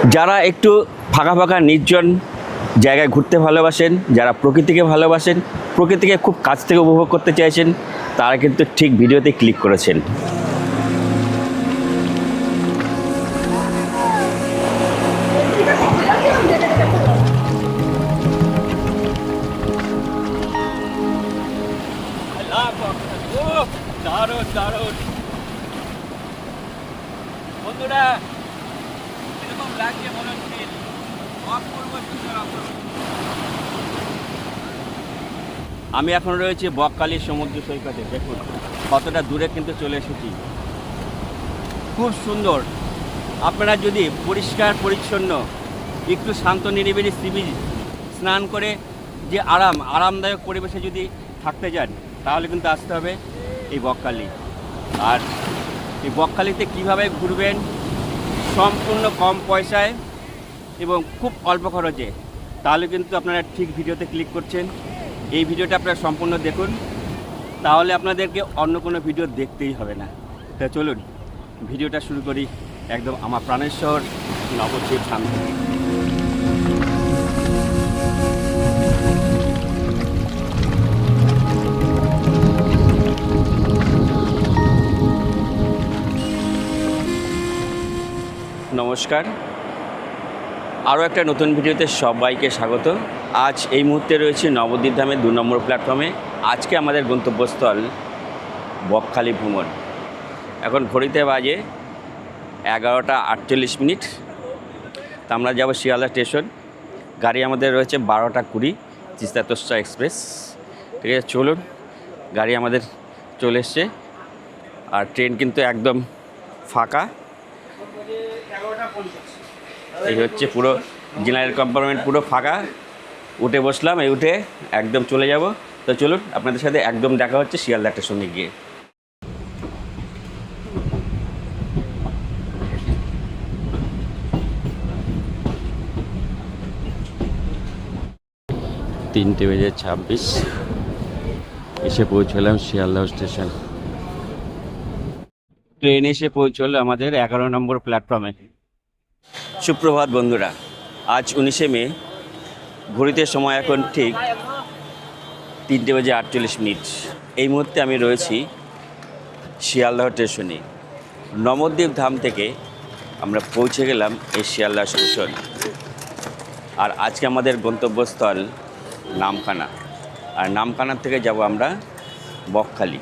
যারা একটু ফাঁকা ফাঁকা নির্জন জায়গায় ঘুরতে ভালোবাসেন, যারা প্রকৃতিকে ভালোবাসেন, প্রকৃতিকে খুব কাছ থেকে উপভোগ করতে চাইছেন, তারা কিন্তু ঠিক ভিডিওতে ক্লিক করেছেন। বন্ধুরা, এরকম লাগছে মনে হচ্ছে আমি এখন রয়েছি বকখালি সমুদ্র সৈকতে। দেখুন কতটা দূরে কিন্তু চলে এসেছি। খুব সুন্দর। আপনারা যদি পরিষ্কার পরিচ্ছন্ন একটু শান্ত নিরিবিলি সি বিচ স্নান করে যে আরামদায়ক পরিবেশে যদি থাকতে যান, তাহলে কিন্তু আসতে হবে এই বকখালি। আর এই বকখালিতে কীভাবে ঘুরবেন সম্পূর্ণ কম পয়সায় এবং খুব অল্প খরচে, তাহলে কিন্তু আপনারা ঠিক ভিডিওতে ক্লিক করছেন। এই ভিডিওটা আপনারা সম্পূর্ণ দেখুন, তাহলে আপনাদেরকে অন্য কোনো ভিডিও দেখতেই হবে না। তা চলুন ভিডিওটা শুরু করি একদম আমার প্রাণের শহর নবদ্বীপ ধাম থেকে। নমস্কার, আরও একটা নতুন ভিডিওতে সবাইকে স্বাগত। আজ এই মুহূর্তে রয়েছে নবদ্বীপ ধামের 2 নম্বর প্ল্যাটফর্মে। আজকে আমাদের গন্তব্যস্থল বকখালি ভ্রমণ। এখন ঘড়িতে বাজে 11টা 48 মিনিট। তা আমরা যাব শিয়ালদা স্টেশন। গাড়ি আমাদের রয়েছে 12টা 20 তিস্তা তোষা এক্সপ্রেস। ঠিক আছে, চলুন। গাড়ি আমাদের চলে এসছে আর ট্রেন কিন্তু একদম ফাঁকা। এই হচ্ছে পুরো জেনারেল কম্পার্টমেন্ট পুরো ফাঁকা। উঠে বসলাম, এই উঠে একদম চলে যাব। তো চলুন আপনাদের সাথে একদম দেখা হচ্ছে শিয়ালদা স্টেশনে গিয়ে। তিনটে বেজে 26 এসে পৌঁছলাম শিয়ালদা স্টেশন। ট্রেন এসে পৌঁছলো আমাদের 11 নম্বর প্ল্যাটফর্মে। সুপ্রভাত বন্ধুরা, আজ 19শে মে। ঘড়িতে সময় এখন ঠিক 3টে বেজে 48 মিনিট। এই মুহূর্তে আমি রয়েছি শিয়ালদহ স্টেশনে। নবদ্বীপ ধাম থেকে আমরা পৌঁছে গেলাম এই শিয়ালদহ স্টেশন। আর আজকে আমাদের গন্তব্যস্থল নামখানা। আর নামখানার থেকে যাব আমরা বকখালি।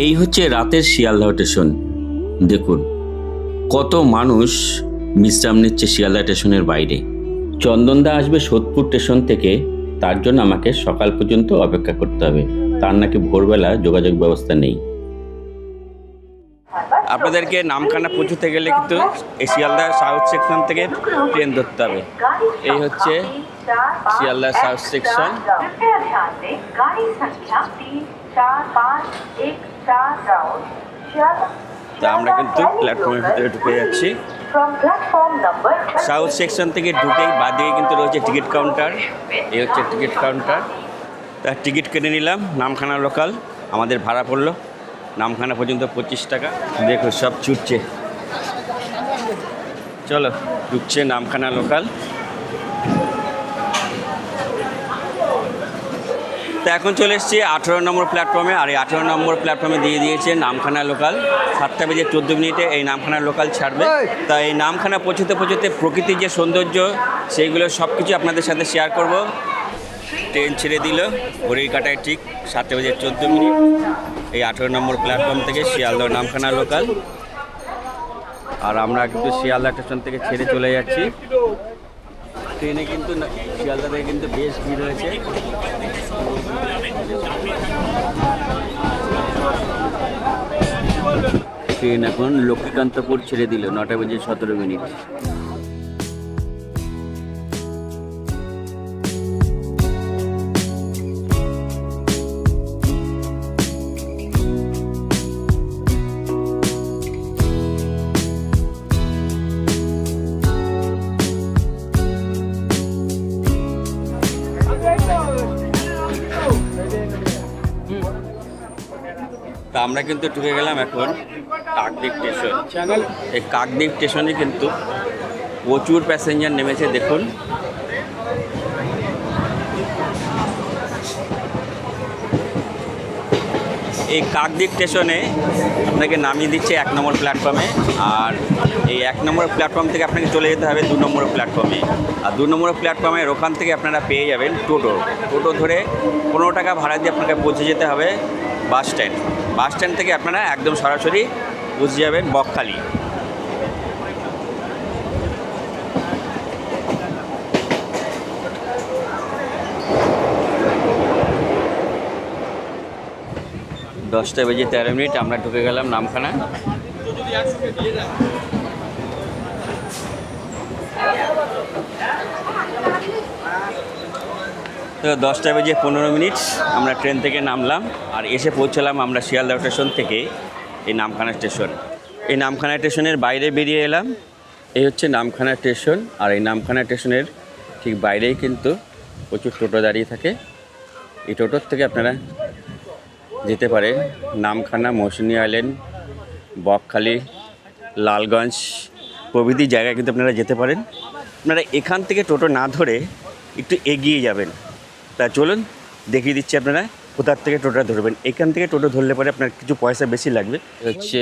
এই হচ্ছে রাতের শিয়ালদহ স্টেশন। দেখুন কত মানুষ বিশ্রাম নিচ্ছে শিয়ালদহ স্টেশনের বাইরে। চন্দনদা আসবে সোদপুর স্টেশন থেকে, তার জন্য আমাকে সকাল পর্যন্ত অপেক্ষা করতে হবে। তার নাকি ভোরবেলা যোগাযোগ ব্যবস্থা নেই। আপনাদেরকে নামখানা পৌঁছতে গেলে কিন্তু এই শিয়ালদা সাউথ সেকশন থেকে ট্রেন ধরতে হবে। এই হচ্ছে শিয়ালদা সাউথ সেকশন। তা আমরা কিন্তু প্ল্যাটফর্মের ভিতরে ঢুকে যাচ্ছি। সাউথ সেকশন থেকে ঢুকেই বাদিকে কিন্তু রয়েছে টিকিট কাউন্টার। এই হচ্ছে টিকিট কাউন্টার। তার টিকিট কেটে নিলাম। নামখানা লোকাল আমাদের ভাড়া পড়লো নামখানা পর্যন্ত 25 টাকা। দেখো সব ছুটছে। চলো ঢুকছে নামখানা লোকাল। তা এখন চলে এসেছি 18 নম্বর প্ল্যাটফর্মে। আর এই 18 নম্বর প্ল্যাটফর্মে দিয়ে দিয়েছে নামখানা লোকাল। 7টা বেজে 14 মিনিটে এই নামখানা লোকাল ছাড়বে। তা এই নামখানা পৌঁছতে পৌঁছতে প্রকৃতির যে সৌন্দর্য সেইগুলো সব কিছু আপনাদের সাথে শেয়ার করব। ট্রেন ছেড়ে দিল ঘড়ির কাটায় ঠিক 7টা বেজে 14 মিনিট। এই 18 নম্বর প্ল্যাটফর্ম থেকে শিয়ালদহ নামখানা লোকাল। আর আমরা কিন্তু শিয়ালদা স্টেশন থেকে ছেড়ে চলে যাচ্ছি। ট্রেনে কিন্তু শিয়ালদা থেকে কিন্তু বেশ ভিড় হয়েছে। ট্রেন এখন লক্ষ্মীকান্তপুর ছেড়ে দিল 9টা বেজে 17 মিনিট। তা আমরা কিন্তু ঢুকে গেলাম এখন কাকদ্বীপ স্টেশন। এই কাকদ্বীপ স্টেশনে কিন্তু প্রচুর প্যাসেঞ্জার নেমেছে দেখুন। এই কাকদ্বীপ স্টেশনে আপনাকে নামিয়ে দিচ্ছে 1 নম্বর প্ল্যাটফর্মে, আর এই 1 নম্বর প্ল্যাটফর্ম থেকে আপনাকে চলে যেতে হবে 2 নম্বর প্ল্যাটফর্মে। আর 2 নম্বর প্ল্যাটফর্মের ওখান থেকে আপনারা পেয়ে যাবেন টোটো ধরে 15 টাকা ভাড়া দিয়ে আপনাকে পৌঁছে যেতে হবে বাস স্ট্যান্ড। বাস স্ট্যান্ড থেকে আপনারা একদম সরাসরি পৌঁছে যাবেন বকখালি। দশটা বেজে 13 মিনিট আমরা ঢুকে গেলাম নামখানা। তো 10টা বেজে 15 মিনিট আমরা ট্রেন থেকে নামলাম, আর এসে পৌঁছলাম আমরা শিয়ালদহ স্টেশন থেকে এই নামখানা স্টেশন। এই নামখানা স্টেশনের বাইরে বেরিয়ে এলাম। এই হচ্ছে নামখানা স্টেশন, আর এই নামখানা স্টেশনের ঠিক বাইরেই কিন্তু প্রচুর টোটো দাঁড়িয়ে থাকে। এই টোটোর থেকে আপনারা যেতে পারেন নামখানা, মৌসুনী আইল্যান্ড, বকখালি, লালগঞ্জ প্রভৃতি জায়গায় কিন্তু আপনারা যেতে পারেন। আপনারা এখান থেকে টোটো না ধরে একটু এগিয়ে যাবেন। তা চলুন দেখিয়ে দিচ্ছি আপনারা কোথার থেকে টোটোটা ধরবেন। এখান থেকে টোটো ধরলে পরে আপনার কিছু পয়সা বেশি লাগবে। হচ্ছে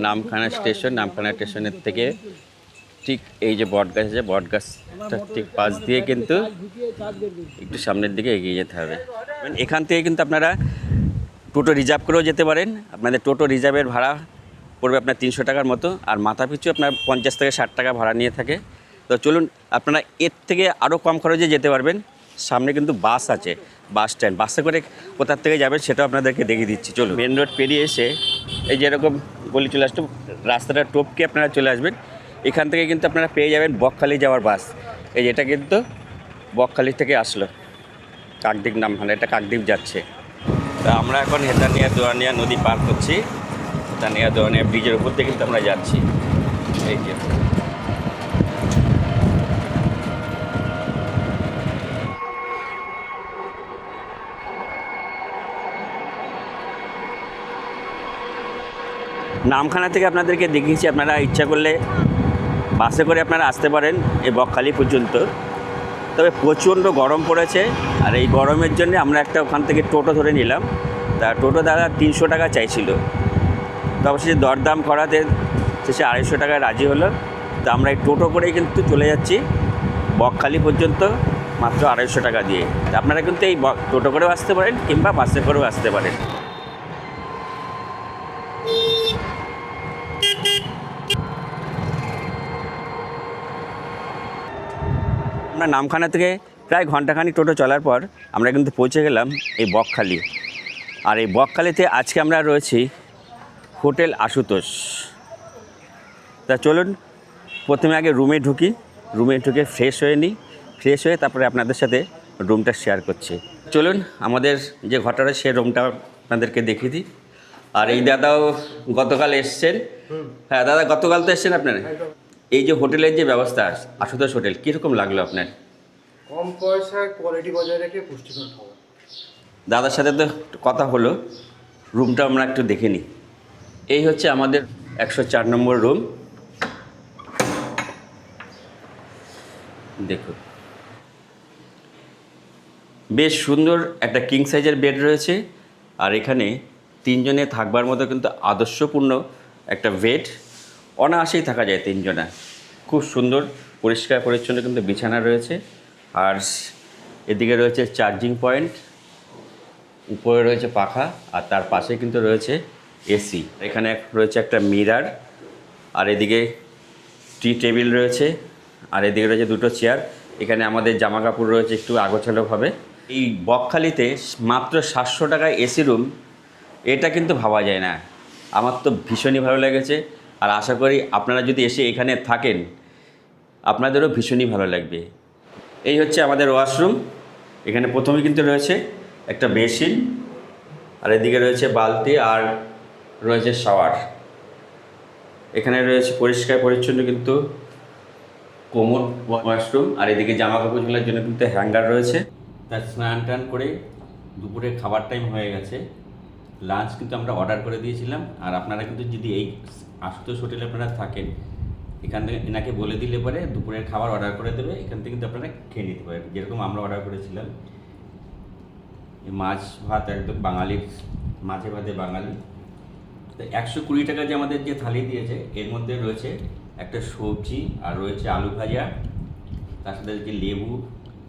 নামখানা স্টেশন। নামখানা স্টেশনের থেকে ঠিক এই যে বটগাছ আছে, বটগাছটার ঠিক পাশ দিয়ে কিন্তু একটু সামনের দিকে এগিয়ে যেতে হবে। এখান থেকে কিন্তু আপনারা টোটো রিজার্ভ করেও যেতে পারেন। আপনাদের টোটো রিজার্ভের ভাড়া পড়বে আপনার 300 টাকার মতো, আর মাথা পিছু আপনার 50 থেকে 60 টাকা ভাড়া নিয়ে থাকে। তো চলুন আপনারা এর থেকে আরও কম খরচে যেতে পারবেন। সামনে কিন্তু বাস আছে, বাস স্ট্যান্ড। বাসে করে কোথার থেকে যাবেন সেটাও আপনাদেরকে দেখিয়ে দিচ্ছি। চলুন মেন রোড পেরিয়ে এসে এই যেরকম গলি চলে আসতো, রাস্তাটা টপকে আপনারা চলে আসবেন। এখান থেকে কিন্তু আপনারা পেয়ে যাবেন বকখালি যাওয়ার বাস। এই যেটা কিন্তু বকখালি থেকে আসলো কাকদ্বীপ নামখানা, এটা কাকদ্বীপ যাচ্ছে। তা আমরা এখন হেতানিয়া দোয়ানিয়া নদী পার করছি। হেতানিয়া দোয়ানিয়া ব্রিজের উপর থেকে কিন্তু আমরা যাচ্ছি। এই যে নামখানা থেকে আপনাদেরকে দেখিয়েছি, আপনারা ইচ্ছা করলে বাসে করে আপনারা আসতে পারেন এই বকখালি পর্যন্ত। তবে প্রচণ্ড গরম পড়েছে, আর এই গরমের জন্য আমরা একটা ওখান থেকে টোটো ধরে নিলাম। তা টোটো দাদা 300 টাকা চাইছিল, তো অবশ্যই দরদাম করাতে শেষে 250 টাকায় রাজি হলো। তো আমরা এই টোটো করেই কিন্তু চলে যাচ্ছি বকখালি পর্যন্ত মাত্র 250 টাকা দিয়ে। তা আপনারা কিন্তু এই টোটো করেও আসতে পারেন কিংবা বাসে করেও আসতে পারেন। আমরা নামখানা থেকে প্রায় ঘন্টাখানিক টোটো চলার পর আমরা কিন্তু পৌঁছে গেলাম এই বকখালি। আর এই বকখালিতে আজকে আমরা রয়েছি হোটেল আশুতোষ। তা চলুন প্রথমে আগে রুমে ঢুকে ফ্রেশ হয়ে নিই। ফ্রেশ হয়ে তারপরে আপনাদের সাথে রুমটা শেয়ার করছি। চলুন আমাদের যে ঘরটা সে রুমটা আপনাদেরকে দেখিয়ে দিই। আর এই দাদাও গতকাল এসছেন। হ্যাঁ দাদা, গতকাল তো এসছেন আপনারা। এই যে হোটেলের যে ব্যবস্থা আশুতোষ হোটেল, কীরকম লাগলো আপনার? কম পয়সায় কোয়ালিটি বজায় রেখে পুষ্টিকর খাবার। দাদার সাথে তো কথা হলো, রুমটা আমরা একটু দেখে নিই। এই হচ্ছে আমাদের 104 নম্বর রুম। দেখুন বেশ সুন্দর একটা কিং সাইজের বেড রয়েছে, আর এখানে 3 জনে থাকবার মতো কিন্তু আদর্শপূর্ণ একটা বেড। অনায়াসেই থাকা যায় 3 জনা। খুব সুন্দর পরিষ্কার পরিচ্ছন্ন কিন্তু বিছানা রয়েছে, আর এদিকে রয়েছে চার্জিং পয়েন্ট, উপরে রয়েছে পাখা, আর তার পাশে কিন্তু রয়েছে এসি। এখানে রয়েছে একটা মিরার, আর এদিকে টি টেবিল রয়েছে, আর এদিকে রয়েছে 2টো চেয়ার। এখানে আমাদের জামা কাপড় রয়েছে একটু আগোছালোভাবে। এই বকখালিতে মাত্র 700 টাকায় এসি রুম, এটা কিন্তু ভাবা যায় না। আমার তো ভীষণই ভালো লেগেছে, আর আশা করি আপনারা যদি এসে এখানে থাকেন আপনাদেরও ভীষণই ভালো লাগবে। এই হচ্ছে আমাদের ওয়াশরুম। এখানে প্রথমে কিন্তু রয়েছে একটা বেসিন, আর এদিকে রয়েছে বালতি, আর রয়েছে শাওয়ার। এখানে রয়েছে পরিষ্কার পরিচ্ছন্ন কিন্তু কোমোড ওয়াশরুম, আর এদিকে জামা কাপড় ঝোলার জন্য কিন্তু হ্যাঙ্গার রয়েছে। তার স্নান টান করে দুপুরে খাবার টাইম হয়ে গেছে। লাঞ্চ কিন্তু আমরা অর্ডার করে দিয়েছিলাম, আর আপনারা কিন্তু যদি এই আশুতোষ হোটেলে আপনারা থাকেন, এখান থেকে এনাকে বলে দিলে পরে দুপুরের খাবার অর্ডার করে দেবে, এখান থেকে কিন্তু আপনারা খেয়ে নিতে পারেন। যেরকম আমরা অর্ডার করেছিলাম, এই মাছ ভাত একদম বাঙালির, মাছে ভাতে বাঙালি। তো 120 টাকা যে আমাদের যে থালি দিয়েছে, এর মধ্যে রয়েছে একটা সবজি আর রয়েছে আলু ভাজা, তার সাথে রয়েছে লেবু,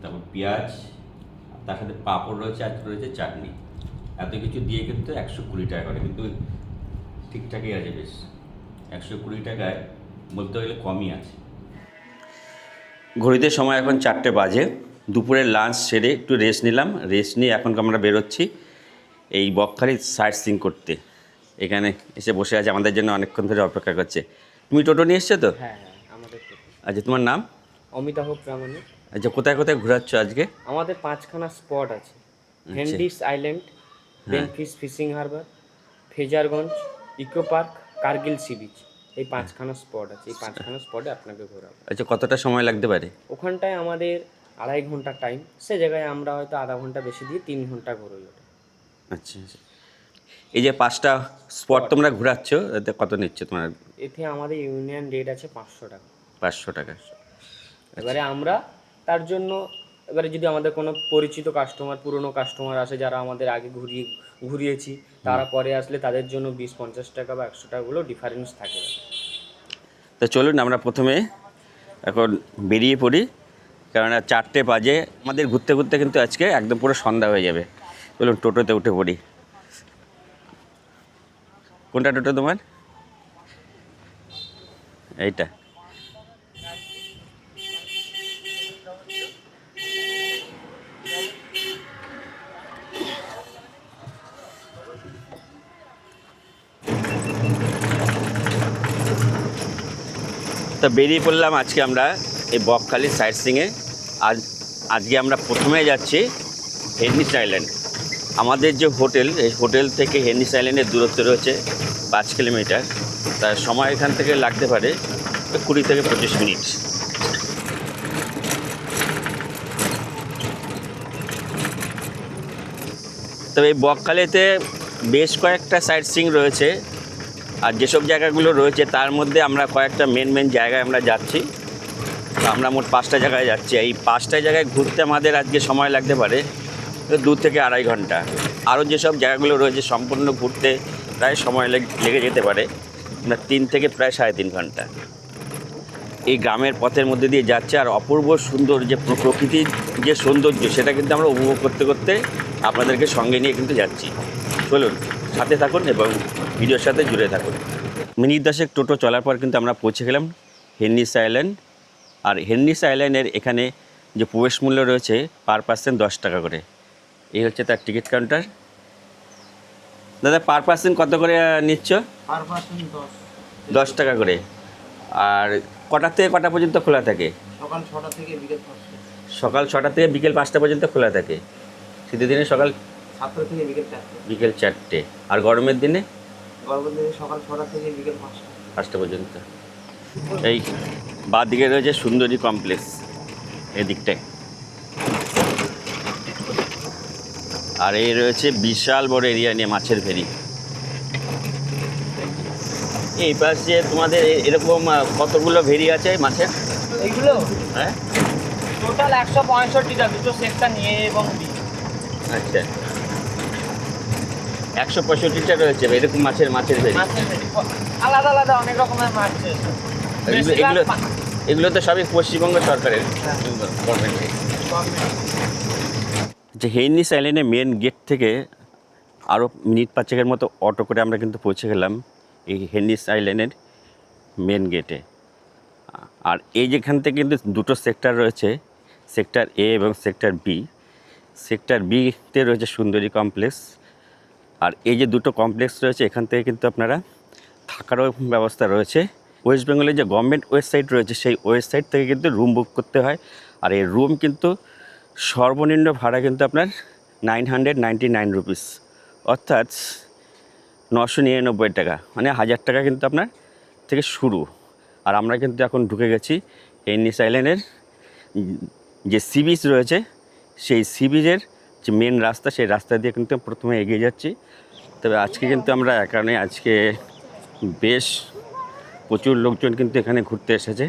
তারপর পেঁয়াজ, তার সাথে পাঁপড় রয়েছে, আর রয়েছে চাটনি। এত কিছু দিয়ে কিন্তু 120 টাকা করে, কিন্তু ঠিকঠাকই আছে বেশ। 120 টাকায় বলতে গেলে কমই আছে। ঘড়িতে সময় এখন 4টে বাজে। দুপুরের লাঞ্চ সেরে একটু রেস্ট নিলাম, রেস্ট নিয়ে এখন আমরা বেরোচ্ছি এই বকখালি সাইট সিইং করতে। এখানে এসে বসে আছে, আমাদের জন্য অনেকক্ষণ ধরে অপেক্ষা করছে। তুমি টোটো নিয়ে এসছো তো? হ্যাঁ হ্যাঁ, আমাদের তো। আচ্ছা, তোমার নাম? অমিতাভ প্রামাণিক। আচ্ছা, কোথায় কোথায় ঘোরাচ্ছ আজকে? আমাদের 5খানা স্পট আছে। Henry's island, Benfish fishing harbour, Fraserganj, eco park, Kargil sea beach. এই 5খানা স্পট আছে। এই 5খানা স্পটে আপনাকে ঘোরাবো। আচ্ছা, কতটা সময় লাগতে পারে? ওখানটায় আমাদের 2.5 ঘন্টা টাইম, সে জায়গায় আমরা হয়তো আধা ঘন্টা বেশি দিয়ে 3 ঘন্টা ঘুরোই ওটা। আচ্ছা, এই যে 5টা স্পট তোমরা ঘোরাচ্ছ, এতে কত নিচ্ছ তোমার? এতে আমাদের ইউনিয়ন রেট আছে 500 টাকা। 500 টাকা। এবারে আমরা তার জন্য, এবারে যদি আমাদের কোনো পরিচিত কাস্টমার, পুরনো কাস্টমার আসে যারা আমাদের আগে ঘুরিয়েছি, তারা পরে আসলে তাদের জন্য 20-50 টাকা বা 100 টাকাগুলো ডিফারেন্স থাকে। তো চলুন আমরা প্রথমে এখন বেরিয়ে পড়ি, কেননা 4টে বাজে। আমাদের ঘুরতে ঘুরতে কিন্তু আজকে একদম পুরো সন্ধ্যা হয়ে যাবে। চলুন টোটোতে উঠে পড়ি। কোনটা টোটো তোমার? এইটা। তো বেরিয়ে পড়লাম আজকে আমরা এই বকখালি সাইট সিইংয়ে। আজকে আমরা প্রথমে যাচ্ছি হেন্ডিস আইল্যান্ড। আমাদের যে হোটেল, এই হোটেল থেকে হেন্ডিস আইল্যান্ডের দূরত্ব রয়েছে 5 কিলোমিটার। তার সময় এখান থেকে লাগতে পারে 20 থেকে 25 মিনিট। তবে এই বকখালিতে বেশ কয়েকটা সাইট সিইং রয়েছে, আর যেসব জায়গাগুলো রয়েছে তার মধ্যে আমরা কয়েকটা মেন জায়গায় আমরা যাচ্ছি। আমরা মোট 5টা জায়গায় যাচ্ছি। এই 5টা জায়গায় ঘুরতে আমাদের আজকে সময় লাগতে পারে 2 থেকে 2.5 ঘন্টা। আরও যেসব জায়গাগুলো রয়েছে সম্পূর্ণ ঘুরতে প্রায় সময় লেগে যেতে পারে 3 থেকে প্রায় 3.5 ঘন্টা। এই গ্রামের পথের মধ্যে দিয়ে যাচ্ছে, আর অপূর্ব সুন্দর যে প্রকৃতির যে সৌন্দর্য, সেটা কিন্তু আমরা উপভোগ করতে করতে আপনাদেরকে সঙ্গে নিয়ে কিন্তু যাচ্ছি। চলুন সাথে থাকুন এবং ভিডিওর সাথে জুড়ে থাকুন। মিনিট 10 টোটো চলার পর কিন্তু আমরা পৌঁছে গেলাম হেন্ডিস আইল্যান্ড। আর হেন্ডিস আইল্যান্ডের এখানে যে প্রবেশ মূল্য রয়েছে পার পার্সন 10 টাকা করে। এই হচ্ছে তার টিকিট কাউন্টার। দাদা, পার পার্সন কত করে নিচ্ছ? পার পার্সন 10 টাকা করে। আর কটা থেকে কটা পর্যন্ত খোলা থাকে? সকাল 6টা থেকে বিকেল 5টা। সকাল 6টা থেকে বিকেল 5টা পর্যন্ত খোলা থাকে। শীতের দিনে সকাল 7টা থেকে বিকেল 4টে। বিকেল 4টে। আর গরমের দিনে? গরমের দিনে সকাল 6টা থেকে বিকেল 5টা পর্যন্ত। এই বাঁ দিকে রয়েছে সুন্দরী কমপ্লেক্স, এদিকটায়। আর এই রয়েছে বিশাল বড় এরিয়া নিয়ে মাছের ভেরি। এই পাশে তোমাদের এরকম কতগুলো ভেরি আছে মাছের? এইগুলো হ্যাঁ, টোটাল 165টা, দুটো সেক্টর নিয়ে এবং আচ্ছা, 165টা রয়েছে এরকম মাছের ভেরি। আলাদা আলাদা অনেক রকমের মাছ। এগুলো তো সবই পশ্চিমবঙ্গ সরকারের গভর্নমেন্টের। যে হেন্ডিস আইল্যান্ডের মেন গেট থেকে আরও মিনিট 5 মতো অটো করে আমরা কিন্তু পৌঁছে গেলাম এই হেন্ডিস আইল্যান্ডের মেন গেটে। আর এই যেখান থেকে কিন্তু দুটো সেক্টর রয়েছে, সেক্টর এ এবং সেক্টর বি। সেক্টর বিতে রয়েছে সুন্দরী কমপ্লেক্স। আর এই যে দুটো কমপ্লেক্স রয়েছে, এখান থেকে কিন্তু আপনারা থাকারও ব্যবস্থা রয়েছে। ওয়েস্ট বেঙ্গলের যে গভর্নমেন্ট ওয়েবসাইট রয়েছে, সেই ওয়েবসাইট থেকে কিন্তু রুম বুক করতে হয়। আর এই রুম কিন্তু সর্বনিম্ন ভাড়া কিন্তু আপনার 999 রুপিস, অর্থাৎ 999 টাকা, মানে 1000 টাকা কিন্তু আপনার থেকে শুরু। আর আমরা কিন্তু এখন ঢুকে গেছি হেন্ডিস আইল্যান্ডের যে সি বিচ রয়েছে, সেই সি বিচের যে মেন রাস্তা, সেই রাস্তা দিয়ে কিন্তু প্রথমে এগিয়ে যাচ্ছি। তবে আজকে কিন্তু আমরা কারণে আজকে বেশ প্রচুর লোকজন কিন্তু এখানে ঘুরতে এসেছে।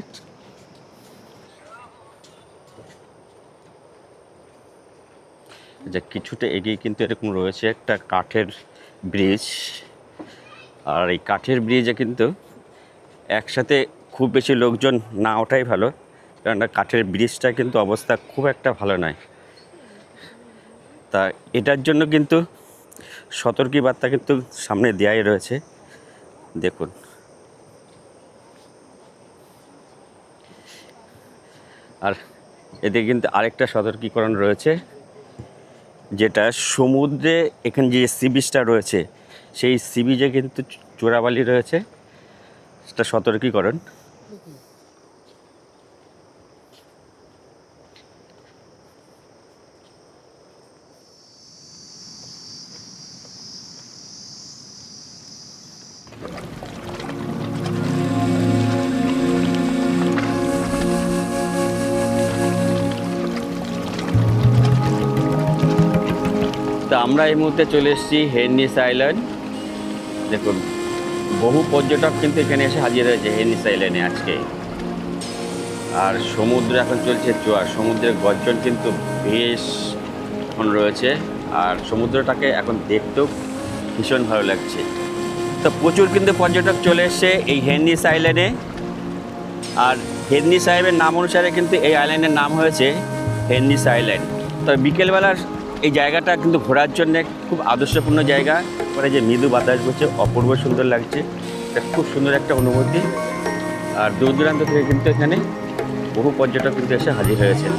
যে কিছুটা এগিয়ে কিন্তু এরকম রয়েছে একটা কাঠের ব্রিজ, আর এই কাঠের ব্রিজে কিন্তু একসাথে খুব বেশি লোকজন না ওঠাই ভালো, কারণ কাঠের ব্রিজটা কিন্তু অবস্থা খুব একটা ভালো নয়। তা এটার জন্য কিন্তু সতর্কী বার্তা কিন্তু সামনে দেওয়াই রয়েছে, দেখুন। আর এদিকে কিন্তু আরেকটা সতর্কীকরণ রয়েছে, যেটা সমুদ্রে এখানে যে সি বিচটা রয়েছে সেই সি বিচে কিন্তু চোরাবালি রয়েছে, সেটা সতর্কীকরণ। তো আমরা এই মুহূর্তে চলে এসেছি হেনরিস আইল্যান্ড। দেখুন বহু পর্যটক কিন্তু এখানে এসে হাজির হয়েছে হেনরিস আইল্যান্ডে আজকে। আর সমুদ্রে এখন চলছে জোয়ার, সমুদ্রের গর্জন কিন্তু বেশ এখন রয়েছে, আর সমুদ্রটাকে এখন দেখতেও ভীষণ ভালো লাগছে। তো প্রচুর কিন্তু পর্যটক চলে এসছে এই হেনরিস আইল্যান্ডে। আর হেনরি সাহেবের নাম অনুসারে কিন্তু এই আইল্যান্ডের নাম হয়েছে হেনরিস আইল্যান্ড। তো বিকেলবেলার এই জায়গাটা কিন্তু ঘোরার জন্য খুব আদর্শপূর্ণ জায়গা। পরে যে মৃদু বাতাস বইছে, অপূর্ব সুন্দর লাগছে, এটা খুব সুন্দর একটা অনুভূতি। আর দূর দূরান্ত থেকে কিন্তু এখানে বহু পর্যটক কিন্তু এসে হাজির হয়েছেন।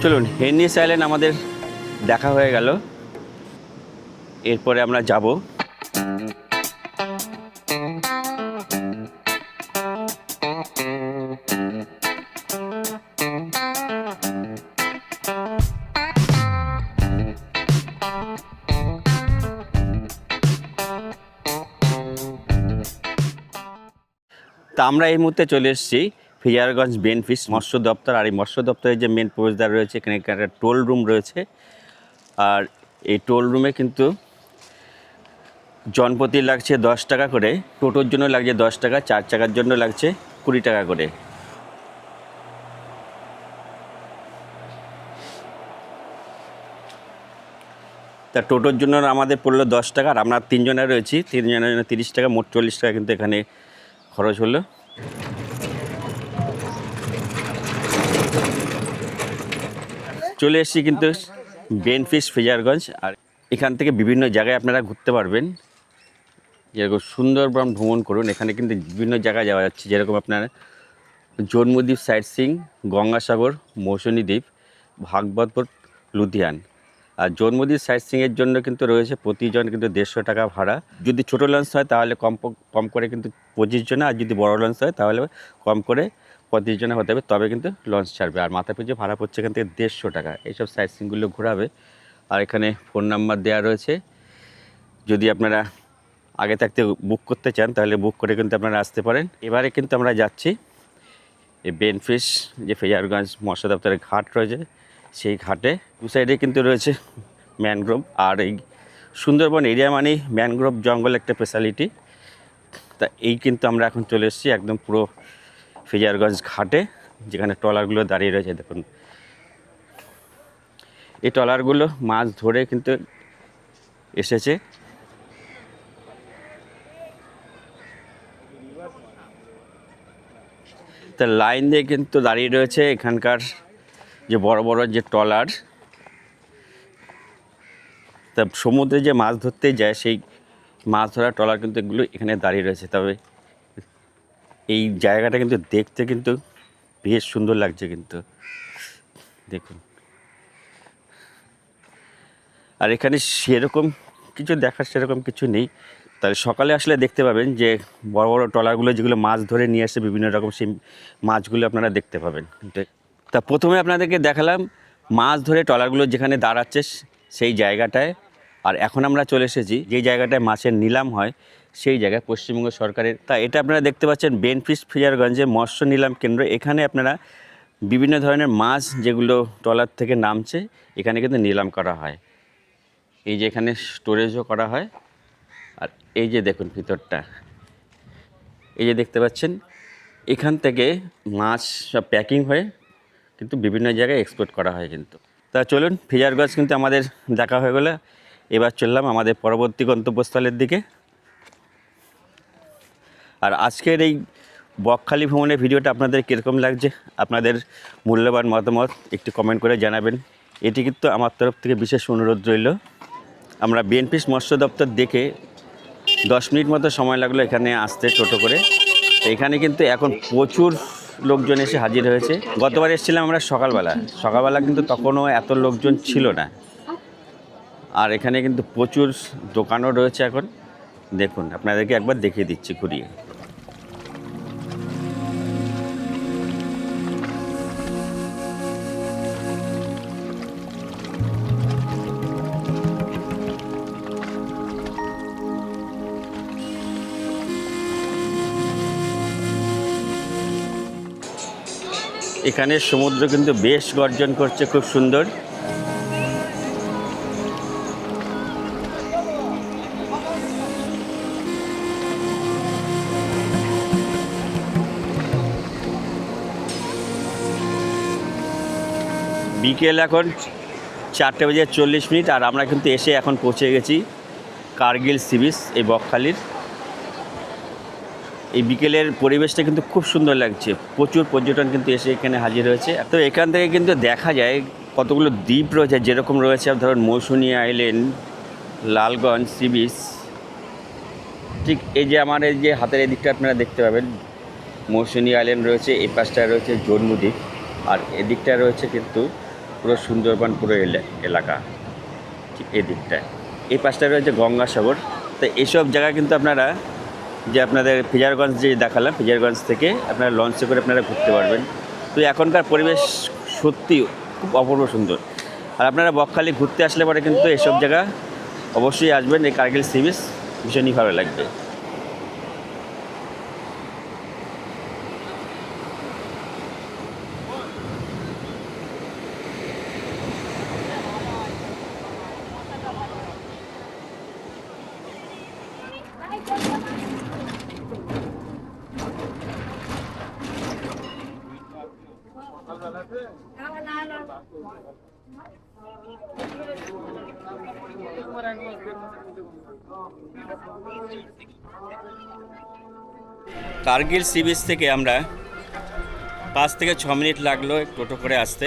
চলুন, হেনরিস আইল্যান্ড আমাদের দেখা হয়ে গেল, এরপরে আমরা যাব তা আমরা এই মুহূর্তে চলে এসেছি ফিশারগঞ্জ বেনফিশ মৎস্য দপ্তর। আর এই মৎস্য দপ্তরের যে মেন প্রবেশদ্বার রয়েছে, এখানে একটা টোল রুম রয়েছে। আর এই টোল রুমে কিন্তু জনপ্রতি লাগছে 10 টাকা করে, টোটোর জন্য লাগছে 10 টাকা, 4 চাকার জন্য লাগছে 20 টাকা করে। তা টোটোর জন্য আমাদের পড়লো 10 টাকা, আর আমরা 3 জনে রয়েছি, 3 জনের জন্য 30 টাকা, মোট 40 টাকা কিন্তু এখানে খরচ হলো। চলে এসেছি কিন্তু বেনফিশ ফিশারগঞ্জ। আর এখান থেকে বিভিন্ন জায়গায় আপনারা ঘুরতে পারবেন, যেরকম সুন্দরবন ভ্রমণ করুন। এখানে কিন্তু বিভিন্ন জায়গায় যাওয়া যাচ্ছে, যেরকম আপনার জন্মদ্বীপ সাইট সিং, গঙ্গাসাগর, মৌসুনী দ্বীপ, ভাগবতপুর, লুধিয়ান। আর জন্মদ্বীপ সাইট সিংয়ের জন্য কিন্তু রয়েছে প্রতিজন কিন্তু 150 টাকা ভাড়া। যদি ছোটো লঞ্চ হয় তাহলে কম করে কিন্তু 25 জনে, আর যদি বড় লঞ্চ হয় তাহলে কম করে 35 জনে হতে হবে, তবে কিন্তু লঞ্চ ছাড়বে। আর মাথা পিছু ভাড়া পড়ছে এখান থেকে 150 টাকা। এইসব সাইট সিংগুলো ঘোরাবে। আর এখানে ফোন নাম্বার দেওয়া রয়েছে, যদি আপনারা আগে থাকতে বুক করতে চান তাহলে বুক করে কিন্তু আপনারা আসতে পারেন। এবারে কিন্তু আমরা যাচ্ছি এই বেনফিশ যে ফিশারগঞ্জ মৎস্য দপ্তরের ঘাট রয়েছে, সেই ঘাটে দু সাইডে কিন্তু রয়েছে ম্যানগ্রোভ। আর এই সুন্দরবন এরিয়া মানেই ম্যানগ্রোভ জঙ্গল একটা স্পেশালিটি। তা এই কিন্তু আমরা এখন চলে এসেছি একদম পুরো ফিশারগঞ্জ ঘাটে, যেখানে ট্রলারগুলো দাঁড়িয়ে রয়েছে। দেখুন এই ট্রলারগুলো মাছ ধরে কিন্তু এসেছে। তা লাইন দিয়ে কিন্তু দাঁড়িয়ে রয়েছে এখানকার যে বড় বড় যে ট্রলার। তা সমুদ্রে যে মাছ ধরতে যায় সেই মাছ ধরা ট্রলার কিন্তু এগুলো এখানে দাঁড়িয়ে রয়েছে। তবে এই জায়গাটা কিন্তু দেখতে কিন্তু বেশ সুন্দর লাগছে কিন্তু, দেখুন। আর এখানে সেরকম কিছু দেখার সেরকম কিছু নেই। তাহলে সকালে আসলে দেখতে পাবেন যে বড় বড় ট্রলারগুলো যেগুলো মাছ ধরে নিয়ে আসে বিভিন্ন রকম, সেই মাছগুলো আপনারা দেখতে পাবেন। তা প্রথমে আপনাদেরকে দেখালাম মাছ ধরে ট্রলারগুলো যেখানে দাঁড়াচ্ছে সেই জায়গাটায়। আর এখন আমরা চলে এসেছি যে জায়গাটায় মাছের নিলাম হয় সেই জায়গায় পশ্চিমবঙ্গ সরকারের। তা এটা আপনারা দেখতে পাচ্ছেন বেনফিস ফিশারগঞ্জে মৎস্য নিলাম কেন্দ্র। এখানে আপনারা বিভিন্ন ধরনের মাছ যেগুলো ট্রলার থেকে নামছে এখানে কিন্তু নিলাম করা হয়। এই যে এখানে স্টোরেজও করা হয়। আর এই যে দেখুন ভিতরটা, এই যে দেখতে পাচ্ছেন এখান থেকে মাছ সব প্যাকিং হয়ে কিন্তু বিভিন্ন জায়গায় এক্সপোর্ট করা হয় কিন্তু। তা চলুন, ফিশারগঞ্জ কিন্তু আমাদের দেখা হয়ে গেলে, এবার চললাম আমাদের পরবর্তী গন্তব্যস্থলের দিকে। আর আজকের এই বকখালি ভ্রমণের ভিডিওটা আপনাদের কীরকম লাগছে, আপনাদের মূল্যবান মতামত একটু কমেন্ট করে জানাবেন। এটি কিন্তু আমার তরফ থেকে বিশেষ অনুরোধ রইল। আমরা বিএনপিস মৎস্য দপ্তর দেখে 10 মিনিট মতো সময় লাগলো এখানে আসতে টোটো করে। তো এখানে কিন্তু এখন প্রচুর লোকজন এসে হাজির হয়েছে। গতবার এসেছিলাম আমরা সকালবেলা কিন্তু তখনও এত লোকজন ছিল না। আর এখানে কিন্তু প্রচুর দোকানও রয়েছে এখন। দেখুন, আপনাদেরকে একবার দেখিয়ে দিচ্ছি ঘুরিয়ে। এখানে সমুদ্র কিন্তু বেশ গর্জন করছে, খুব সুন্দর। বিকেল এখন 4:40 আর আমরা কিন্তু এসে এখন পৌঁছে গেছি কার্গিল সি বিচ, এই বকখালির। এই বিকেলের পরিবেশটা কিন্তু খুব সুন্দর লাগছে, প্রচুর পর্যটন কিন্তু এসে এখানে হাজির হয়েছে। তো এখান থেকে কিন্তু দেখা যায় কতগুলো দ্বীপ রয়েছে, যেরকম রয়েছে ধরুন Mousuni island, Lalganj sea beach. ঠিক এই যে আমার এই যে হাতের এই দিকটা আপনারা দেখতে পাবেন মৌসুনী আইল্যান্ড রয়েছে, এই পাশটায় রয়েছে জম্মু দ্বীপ, আর এদিকটায় রয়েছে কিন্তু পুরো সুন্দরবন পুরো এলাকা। ঠিক এই দিকটায় এই পাশটায় রয়েছে গঙ্গাসাগর। তো এইসব জায়গা কিন্তু আপনারা যে আপনাদের ফিশারগঞ্জ যে দেখালাম, ফিশারগঞ্জ থেকে আপনারা লঞ্চে করে আপনারা ঘুরতে পারবেন। তো এখনকার পরিবেশ সত্যি খুব অপূর্ব সুন্দর। আর আপনারা বকখালি ঘুরতে আসলে পরে কিন্তু এসব জায়গা অবশ্যই আসবেন। এই কার্গিল সি বিচ ভীষণই ভালো লাগবে। কার্গিল সি বিচ থেকে আমরা 5 থেকে 6 মিনিট লাগলো টোটো করে আসতে।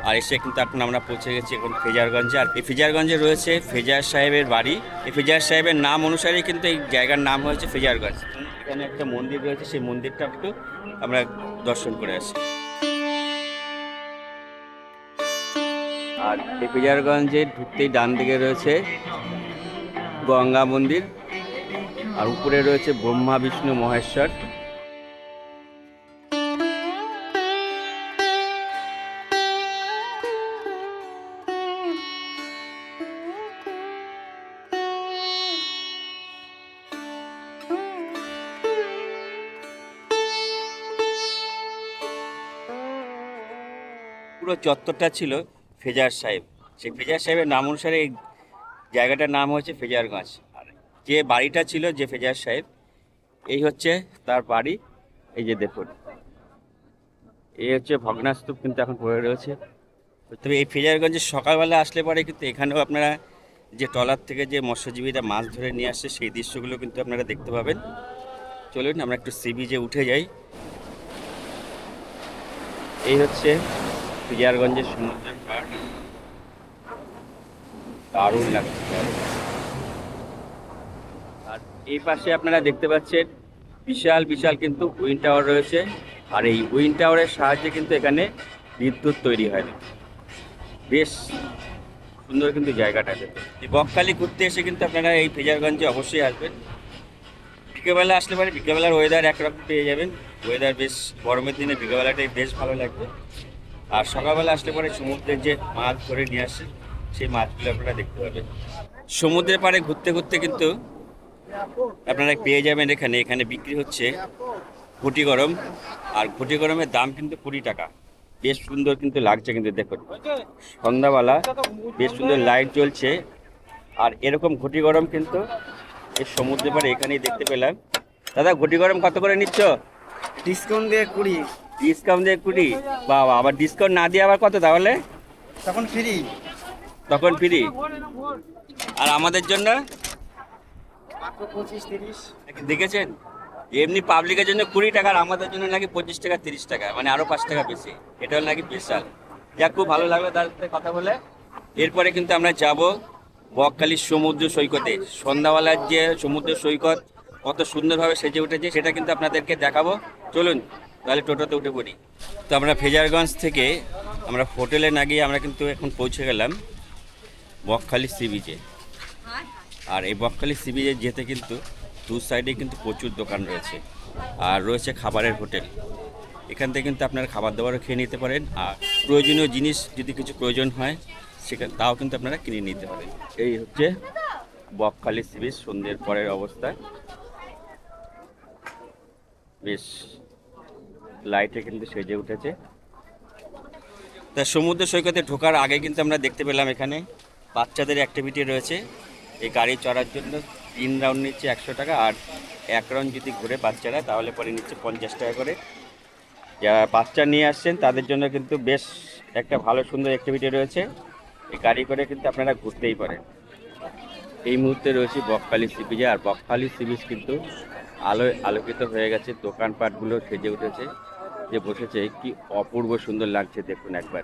আর এসে কিন্তু এখন আমরা পৌঁছে গেছি এখন ফিশারগঞ্জে। আর এই ফিশারগঞ্জে রয়েছে ফেজার সাহেবের বাড়ি। এই ফেজার সাহেবের নাম অনুসারেই কিন্তু এই জায়গার নাম হয়েছে ফিশারগঞ্জ। এখানে একটা মন্দির রয়েছে, সেই মন্দিরটা একটু আমরা দর্শন করে আসি। আর এই ফিশারগঞ্জে ঢুকতেই ডান দিকে রয়েছে গঙ্গা মন্দির, আর উপরে রয়েছে ব্রহ্মা বিষ্ণু মহেশ্বর। পুরো চত্বরটা ছিল ফেজার সাহেব। সেই ফেজার সাহেবের নাম অনুসারে এই জায়গাটার নাম হয়েছে ফিশারগঞ্জ। আর যে বাড়িটা ছিল যে ফেজার সাহেব, এই হচ্ছে তার বাড়ি। এই যে দেখুন, এই হচ্ছে ভগ্নাস্তূপ কিন্তু এখন পড়ে রয়েছে। তবে এই ফিশারগঞ্জে সকালবেলা আসলে পরে কিন্তু এখানেও আপনারা যে ট্রলার থেকে যে মৎস্যজীবীরা মাছ ধরে নিয়ে আসছে সেই দৃশ্যগুলো কিন্তু আপনারা দেখতে পাবেন। চলুন আমরা একটু সি বিচে উঠে যাই। এই হচ্ছে ফিশারগঞ্জের সমুদ্রের পাড়, দারুণ লাগছে। আর এই পাশে আপনারা দেখতে পাচ্ছেন বিশাল বিশাল কিন্তু উইন্ড টাওয়ার রয়েছে। আর এই উইন্ড টাওয়ারের সাহায্যে কিন্তু এখানে বিদ্যুৎ তৈরি হয়। বেশ সুন্দর কিন্তু জায়গাটা। এই বকখালি ঘুরতে এসে কিন্তু আপনারা এই ফিশারগঞ্জে অবশ্যই আসবেন। বিকেলবেলা আসলে পরে বিকেলবেলার ওয়েদার একরকম পেয়ে যাবেন। ওয়েদার বেশ গরমের দিনে বিকেলবেলাটাই বেশ ভালো লাগবে। আর সকালবেলা আসলে পরে সমুদ্রের যে মাছ ধরে নিয়ে আসে সেই মাছগুলো আপনারা দেখতে পাবেন। সমুদ্রের পাড়ে ঘুরতে ঘুরতে কিন্তু আপনারা পেয়ে যাবেন এখানে। এখানে বিক্রি হচ্ছে ঘটি গরম, আর ঘটি গরমের দাম কিন্তু 20 টাকা। বেশ সুন্দর কিন্তু লাগছে, কিন্তু দেখুন সন্ধ্যাবেলা বেশ সুন্দর লাইট জ্বলছে। আর এরকম ঘটি গরম কিন্তু এই সমুদ্রের পাড়ে এখানেই দেখতে পেলাম। দাদা ঘটি গরম কত করে নিচ্ছ? ডিসকাউন্ট দিয়ে 20, ডিসকাউন্ট দিয়ে 20? বাবা, আবার ডিসকাউন্ট না দিয়ে আবার কত তাহলে? তখন ফ্রি। তখন ফ্রি। আর আমাদের জন্য 25-30। দেখেছেন, এমনি পাবলিকের জন্য 20 টাকা, আর আমাদের জন্য নাকি 25 টাকা 30 টাকা, মানে আরো 5 টাকা বেশি। এটা হলো নাকি বিশাল। যা খুব ভালো লাগলো তার সাথে কথা বলে। এরপরে কিন্তু আমরা যাব বকখালির সমুদ্র সৈকতে। সন্ধ্যাবেলার যে সমুদ্র সৈকত কত সুন্দরভাবে সেজে উঠেছে সেটা কিন্তু আপনাদেরকে দেখাবো। চলুন তাহলে টোটোতে উঠে পড়ি। তো আমরা ফেজারগঞ্জ থেকে আমরা হোটেলে না গিয়ে আমরা কিন্তু এখন পৌঁছে গেলাম বকখালি সি বিচে। আর এই বকখালি সি বিচে যেতে কিন্তু দু সাইডে কিন্তু প্রচুর দোকান রয়েছে, আর রয়েছে খাবারের হোটেল। এখান থেকে কিন্তু আপনারা খাবার দাবারও খেয়ে নিতে পারেন, আর প্রয়োজনীয় জিনিস যদি কিছু প্রয়োজন হয় সেখানে তাও কিন্তু আপনারা কিনে নিতে পারেন। এই হচ্ছে বকখালি সি বিচ সন্ধ্যের পরের অবস্থা। বেশ লাইটে কিন্তু সেজে উঠেছে। তা সমুদ্র সৈকতে ঢোকার আগে কিন্তু আমরা দেখতে পেলাম এখানে বাচ্চাদের অ্যাক্টিভিটি রয়েছে। এই গাড়ি চড়ার জন্য 3 রাউন্ড নিচ্ছে 100 টাকা, আর 1 রাউন্ড যদি ঘুরে বাচ্চারা তাহলে পরে নিচ্ছে 50 টাকা করে। যারা বাচ্চা নিয়ে আসছেন তাদের জন্য কিন্তু বেশ একটা ভালো সুন্দর অ্যাক্টিভিটি রয়েছে। এই গাড়ি করে কিন্তু আপনারা ঘুরতেই পারেন। এই মুহূর্তে রয়েছে বকখালি সি বিচে, আর বকখালি সি বিচ কিন্তু আলোয় আলোকিত হয়ে গেছে। দোকানপাটগুলো সেজে উঠেছে, যে বসেছে কি অপূর্ব সুন্দর লাগছে দেখুন একবার।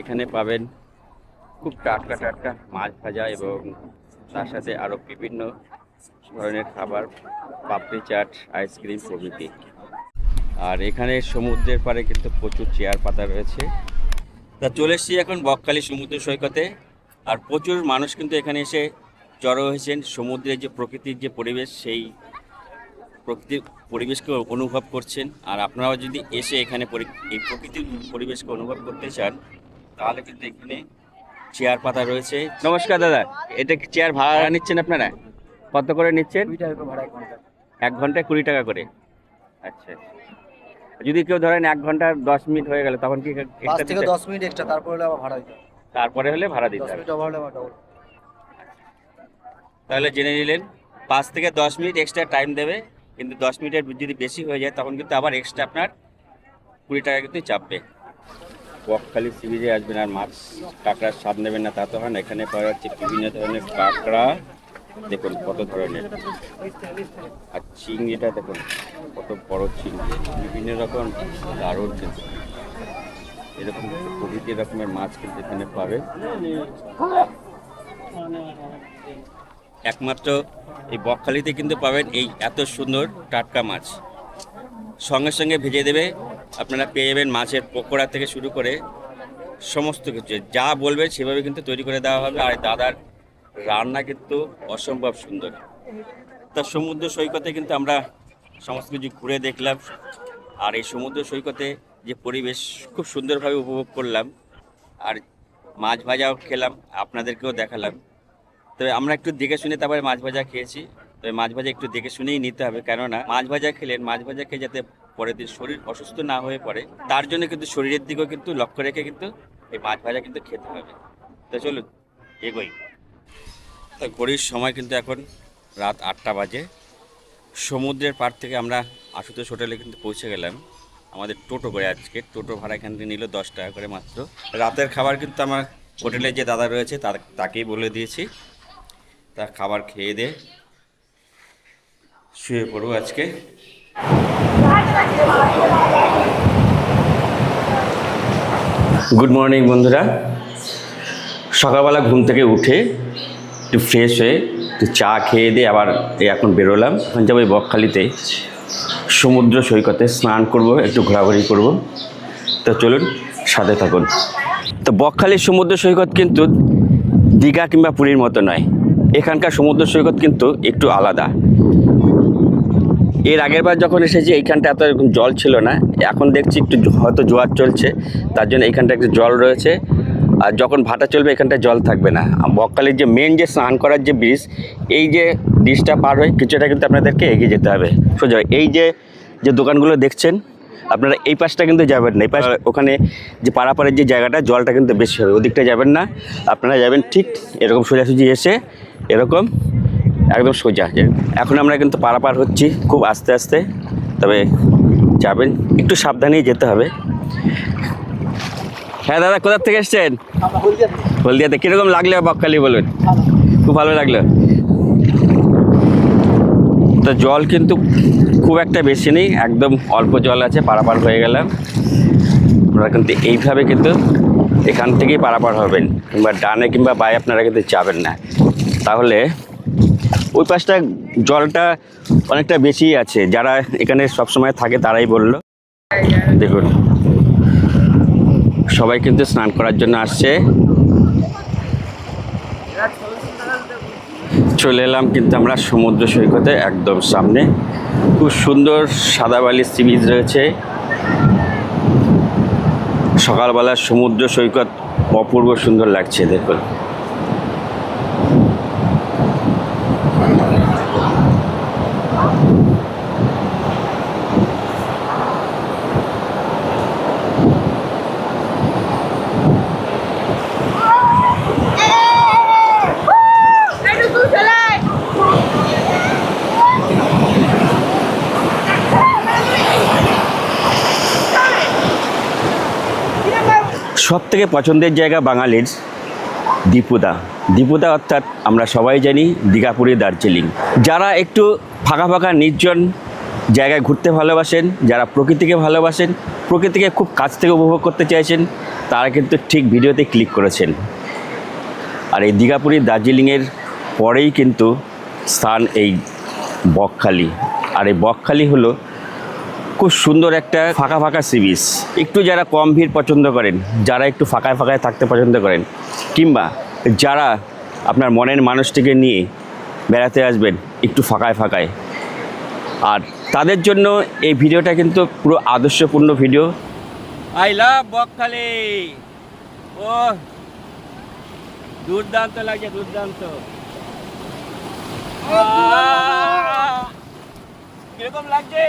এখানে পাবেন খুব টাটকা টাটকা মাছ ভাজা এবং তার সাথে আরও বিভিন্ন ধরনের খাবার, পাপড়ি চাট, আইসক্রিম প্রভৃতি। আর এখানে সমুদ্রের পাড়ে কিন্তু প্রচুর চেয়ার পাতা রয়েছে। তা চলে এসেছি এখন বকখালি সমুদ্র সৈকতে, আর প্রচুর মানুষ কিন্তু এখানে এসে জড়ো হয়েছেন। সমুদ্রের যে প্রকৃতির যে পরিবেশ, সেই প্রকৃতির পরিবেশকে অনুভব করছেন। আর আপনারাও যদি এসে এখানে এই প্রকৃতির পরিবেশকে অনুভব করতে চান তাহলে কিন্তু এখানে চেয়ার পাতা রয়েছে। নমস্কার দাদা, এটা কি চেয়ার ভাড়া নিচ্ছেন আপনারা? কত করে নিচ্ছেন? 20 টাকা ভাড়া 1 ঘন্টা। 1 ঘন্টায় 20 টাকা করে? আচ্ছা। যদি কেউ ধরেন 1 ঘন্টা 10 মিনিট হয়ে গেল তখন কি 5 থেকে 10 মিনিট এক্সট্রা, তারপরে হলে আবার ভাড়া দিতে হবে। তারপরে হলে ভাড়া দিতে 10 হবে। মিনিট ওভার হলে আবার ডবল। তাহলে জেনে নিলেন 5 থেকে 10 মিনিট এক্সট্রা টাইম দেবে, কিন্তু 10 মিনিটের যদি বেশি হয়ে যায় তখন কিন্তু আবার এক্সট্রা আপনার 20 টাকা কিন্তু চাপবে। বকখালি সি বিচে আসবেন আর মাছ কাঁকড়ার স্বাদ নেবেন না তা তো হয় না। এখানে পাওয়া যাচ্ছে বিভিন্ন ধরনের কাঁকড়া, দেখুন কত ধরনের, আর চিংড়িটা দেখুন কত বড় চিংড়ি, বিভিন্ন রকম দারুণ কিন্তু এরকম প্রভৃতি রকমের মাছ কিন্তু এখানে পাবে। একমাত্র এই বকখালিতে কিন্তু পাবেন এই এত সুন্দর টাটকা মাছ, সঙ্গে সঙ্গে ভেজে দেবে। আপনারা পেয়ে যাবেন মাছের পকোড়া থেকে শুরু করে সমস্ত কিছু, যা বলবেন সেভাবে কিন্তু তৈরি করে দেওয়া হবে। আর দাদার রান্না কিন্তু অসম্ভব সুন্দর। তা সমুদ্র সৈকতে কিন্তু আমরা সমস্ত কিছু ঘুরে দেখলাম, আর এই সমুদ্র সৈকতে যে পরিবেশ খুব সুন্দরভাবে উপভোগ করলাম, আর মাছ ভাজাও খেলাম, আপনাদেরকেও দেখালাম। তবে আমরা একটু দেখে শুনে তারপরে মাছ ভাজা খেয়েছি। তবে মাছ ভাজা একটু দেখে শুনেই নিতে হবে, কেননা মাছ ভাজা খেলেন, মাছ ভাজা খেয়ে যাতে পরের দিন শরীর অসুস্থ না হয়ে পড়ে, তার জন্য কিন্তু শরীরের দিকেও কিন্তু লক্ষ্য রেখে কিন্তু এই মাছ ভাজা কিন্তু খেতে হবে। তো চলুন এগোই। তো ঘড়ির সময় কিন্তু এখন রাত 8টা বাজে। সমুদ্রের পাড় থেকে আমরা আশুতোষ হোটেলে কিন্তু পৌঁছে গেলাম আমাদের টোটো করে। আজকে টোটো ভাড়া এখান থেকে নিল 10 টাকা করে মাত্র। রাতের খাবার কিন্তু আমার হোটেলে যে দাদা রয়েছে তাকেই বলে দিয়েছি, তার খাবার খেয়ে দিয়ে শুয়ে পড়বো আজকে। গুড মর্নিং বন্ধুরা। সকালবেলা ঘুম থেকে উঠে একটু ফ্রেশ হয়ে একটু চা খেয়ে দিয়ে আবার এখন বেরোলাম। এখন যাবো বকখালিতে সমুদ্র সৈকতে স্নান করব, একটু ঘোরাঘুরি করব। তো চলুন সাথে থাকুন। তো বকখালির সমুদ্র সৈকত কিন্তু দীঘা কিংবা পুরীর মতো নয়। এখানকার সমুদ্র সৈকত কিন্তু একটু আলাদা। এর আগের বার যখন এসেছি এইখানটা এত জল ছিল না, এখন দেখছি একটু হয়তো জোয়ার চলছে, তার জন্য এইখানটা একটু জল রয়েছে। আর যখন ভাটা চলবে এখানটা জল থাকবে না। বকখালির যে মেন যে স্নান করার যে ব্রিজ, এই যে ব্রিজটা পার হয়ে কিছুটা কিন্তু আপনাদেরকে এগিয়ে যেতে হবে সোজা। এই যে দোকানগুলো দেখছেন আপনারা, এই পাশটা কিন্তু যাবেন না। এই পাশ ওখানে যে পারাপারের যে জায়গাটা, জলটা কিন্তু বেশি হবে, ওদিকটা যাবেন না। আপনারা যাবেন ঠিক এরকম সোজাসুজি এসে এরকম একদম সোজা। এখন আমরা কিন্তু পারাপার হচ্ছি খুব আস্তে আস্তে, তবে যাবেন একটু সাবধানেই যেতে হবে। হ্যাঁ দাদা, কোথা থেকে এসছেন? হলদিয়াতে। কীরকম লাগলো বকখালি বলুন? খুব ভালো লাগলো। তো জল কিন্তু খুব একটা বেশি নেই, একদম অল্প জল আছে। পারাপার হয়ে গেলাম। আপনারা কিন্তু এইভাবে কিন্তু এখান থেকেই পারাপার হবেন, কিংবা ডানে কিংবা বায়ে আপনারা কিন্তু যাবেন না, তাহলে ওই পাশটা জলটা অনেকটা বেশি আছে। যারা এখানে সবসময় থাকে তারাই বলল। দেখুন সবাই কিন্তু স্নান করার জন্য আসছে। চলে এলাম কিন্তু আমরা সমুদ্র সৈকতে একদম সামনে। খুব সুন্দর সাদা বালির সি বিচ রয়েছে। সকালবেলা সমুদ্র সৈকত অপূর্ব সুন্দর লাগছে দেখুন। সব থেকে পছন্দের জায়গা বাঙালির দীপুদা অর্থাৎ আমরা সবাই জানি দীঘাপুরি দার্জিলিং। যারা একটু ফাঁকা ফাঁকা নির্জন জায়গায় ঘুরতে ভালোবাসেন, যারা প্রকৃতিকে ভালোবাসেন, প্রকৃতিকে খুব কাছ থেকে উপভোগ করতে চাইছেন, তারা কিন্তু ঠিক ভিডিওতে ক্লিক করেছেন। আর এই দীঘাপুরি দার্জিলিংয়ের পরেই কিন্তু স্থান এই বকখালি। আর এই বকখালি হলো খুব সুন্দর একটা ফাঁকা ফাঁকা সি বিচ। একটু যারা কম ভিড় পছন্দ করেন, যারা একটু ফাঁকায় ফাঁকায় থাকতে পছন্দ করেন, কিংবা যারা আপনার মনের মানুষটিকে নিয়ে বেড়াতে আসবেন একটু ফাঁকায় ফাঁকায়, আর তাদের জন্য এই ভিডিওটা কিন্তু পুরো আদর্শপূর্ণ ভিডিও। I love Bakkhali. ও দুর্দান্ত লাগছে, দুর্দান্ত। কিরকম লাগছে?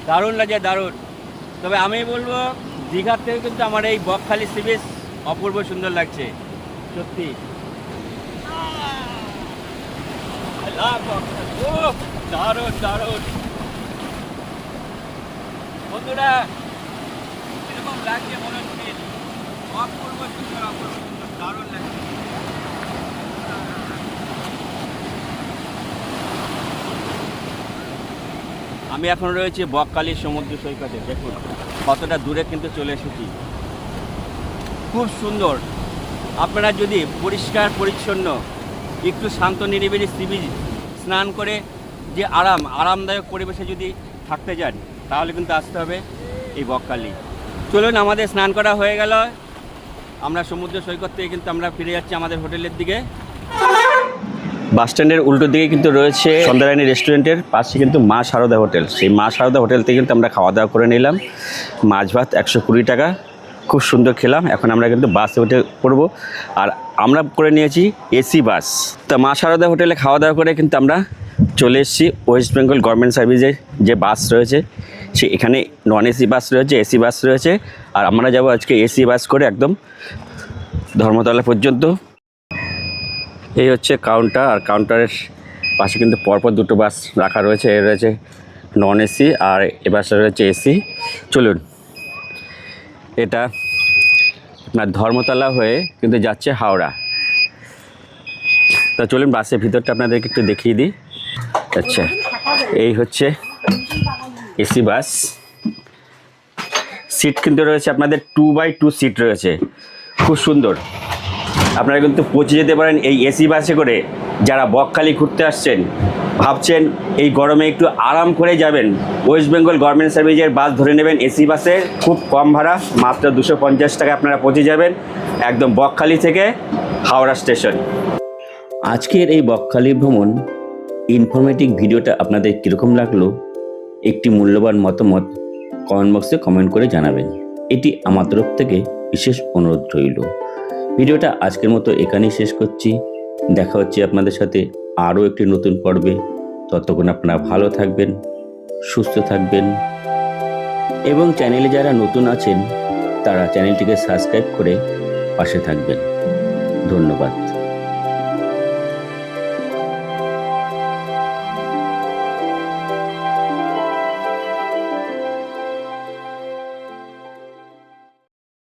দারুণ লাগে, দারুণ। তবে আমি বলবো দীঘার থেকে কিন্তু আমার এই বকখালি সি বিচ অপূর্ব সুন্দর লাগছে সত্যি। দারুণ দারুণ বন্ধুরা, কিরকম লাগছে মনে হচ্ছে? অপূর্ব সুন্দর, অপূর্ব সুন্দর, দারুণ লাগছে। আমি এখন রয়েছি বকখালি সমুদ্র সৈকতে। দেখুন কতটা দূরে কিন্তু চলে এসেছি। খুব সুন্দর। আপনারা যদি পরিষ্কার পরিচ্ছন্ন একটু শান্ত নিরিবিলি সি বিচ স্নান করে যে আরামদায়ক পরিবেশে যদি থাকতে যান, তাহলে কিন্তু আসতে হবে এই বকখালি। চলুন, আমাদের স্নান করা হয়ে গেল। আমরা সমুদ্র সৈকত থেকে কিন্তু আমরা ফিরে যাচ্ছি আমাদের হোটেলের দিকে। বাস স্ট্যান্ডের উল্টো দিকে কিন্তু রয়েছে সন্ধ্যারানী রেস্টুরেন্টের পাশে কিন্তু মা সারদা হোটেল। সেই মা সারদা হোটেল থেকে কিন্তু আমরা খাওয়া দাওয়া করে নিলাম। মাছ ভাত 120 টাকা, খুব সুন্দর খেলাম। এখন আমরা কিন্তু বাসে উঠে পড়বো। আর আমরা করে নিয়েছি এসি বাস। তা মা সারদা হোটেলে খাওয়া দাওয়া করে কিন্তু আমরা চলে এসেছি ওয়েস্ট বেঙ্গল গভর্নমেন্ট সার্ভিসের যে বাস রয়েছে, সে এখানে নন এসি বাস রয়েছে, এসি বাস রয়েছে। আর আমরা যাব আজকে এসি বাস করে একদম ধর্মতলা পর্যন্ত। এই হচ্ছে কাউন্টার, আর কাউন্টারের পাশে কিন্তু পরপর দুটো বাস রাখা রয়েছে। এ রয়েছে নন এসি আর এ বাসটা রয়েছে এসি। চলুন, এটা আপনার ধর্মতলা হয়ে কিন্তু যাচ্ছে হাওড়া। তা চলুন বাসের ভিতরটা আপনাদেরকে একটু দেখিয়ে দিই। আচ্ছা, এই হচ্ছে এসি বাস। সিট কিন্তু রয়েছে আপনাদের 2x2 সিট রয়েছে, খুব সুন্দর। আপনারা কিন্তু পৌঁছে যেতে পারেন এই এসি বাসে করে। যারা বকখালি ঘুরতে আসছেন, ভাবছেন এই গরমে একটু আরাম করে যাবেন, ওয়েস্ট বেঙ্গল গভর্নমেন্ট সার্ভিসের বাস ধরে নেবেন এসি বাসে। খুব কম ভাড়া, মাত্র 250 টাকা আপনারা পৌঁছে যাবেন একদম বকখালি থেকে হাওড়া স্টেশন। আজকের এই বকখালি ভ্রমণ ইনফরমেটিভ ভিডিওটা আপনাদের কীরকম লাগলো একটি মূল্যবান মতামত কমেন্ট বক্সে কমেন্ট করে জানাবেন। এটি আমার তরফ থেকে বিশেষ অনুরোধ রইল। ভিডিওটা আজকের মতো এখানেই শেষ করছি। দেখা হচ্ছে আপনাদের সাথে আরও একটি নতুন পর্বে। ততক্ষণ আপনারা ভালো থাকবেন, সুস্থ থাকবেন এবং চ্যানেলে যারা নতুন আছেন তারা চ্যানেলটিকে সাবস্ক্রাইব করে পাশে থাকবেন। ধন্যবাদ।